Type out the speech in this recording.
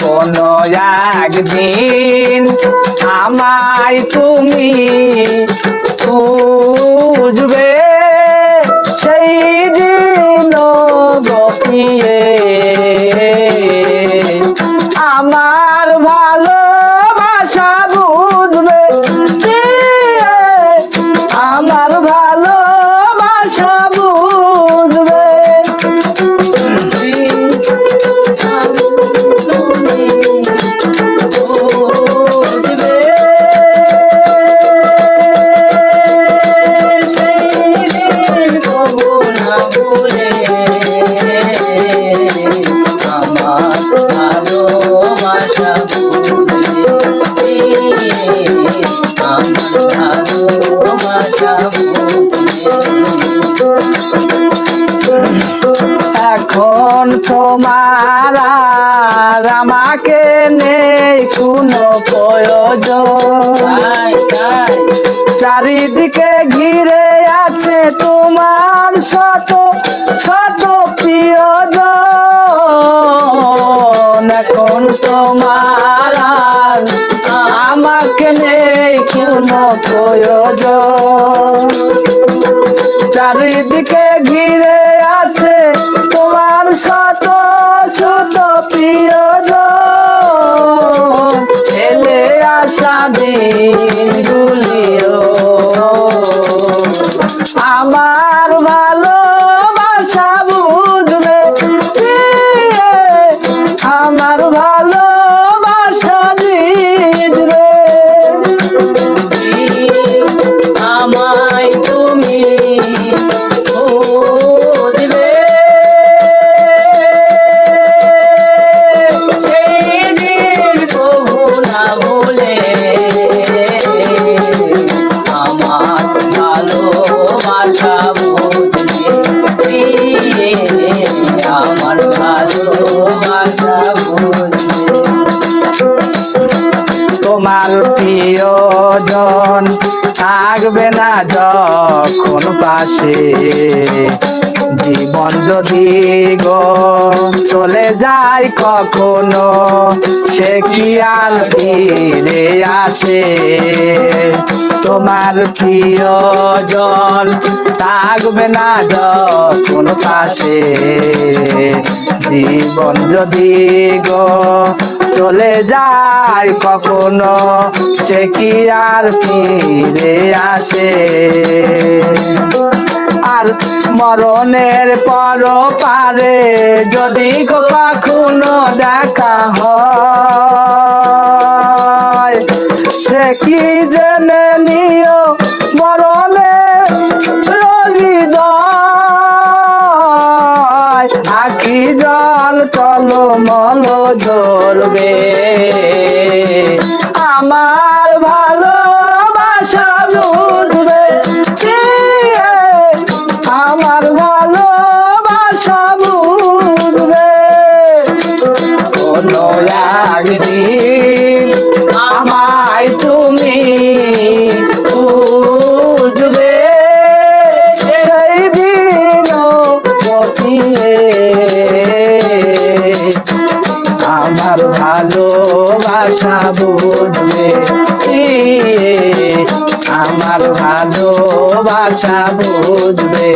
কোনো একদিন আমায় তুমি খুঁজবে, সেই দিন গপিয়ে আমার ভালোবাসা বুঝবে, আমার ভালোবাসা বুঝবে। এখন তোমার আর আমাকে নেই কোনো প্রয়োজন, চারিদিকে ঘিরে আছে তোমার শত শত প্রিয়জন। এখন তোমার আর আমাকে নেই কোনো প্রয়োজন, চারিদিকে ঘিরে আছে তোমার শত শত প্রিয়জন। এলে আসা দিনগুলিও আমার ভালোবাসা বুঝবে, আমার ভালোবাসা বুঝবে। আমায় তুমি বুঝবে, সেই দিন কবু না ভুলে আমার ভালোবাসা বুঝবে, আমার ভালোবাসা বুঝবে। তোমার প্রিয়জন থাকবে না যখন পাশে, জীবন যদি গো চলে যায় কখনো, সে কি আর ফিরে আসে? তোমার প্রিয়জন থাকবে না যখন পাশে, জীবন যদি গো চলে যায় কখনো, সে কি আর ফিরে আসে? আর মরণের পর পারে যদি কখনো দেখা হয়, সে কি জেনে নিও মরণের হৃদয়, আখি জল টলমল ঝরবে, আমার ভালোবাসা বুঝবে, আমার ভালোবাসা বুঝবে। কোনো একদিন আমায় তুমি বুঝবে, সেই দিন গপিয়ে আমার ভালোবাসা বুঝবে, আমার ভালোবাসা বুঝবে।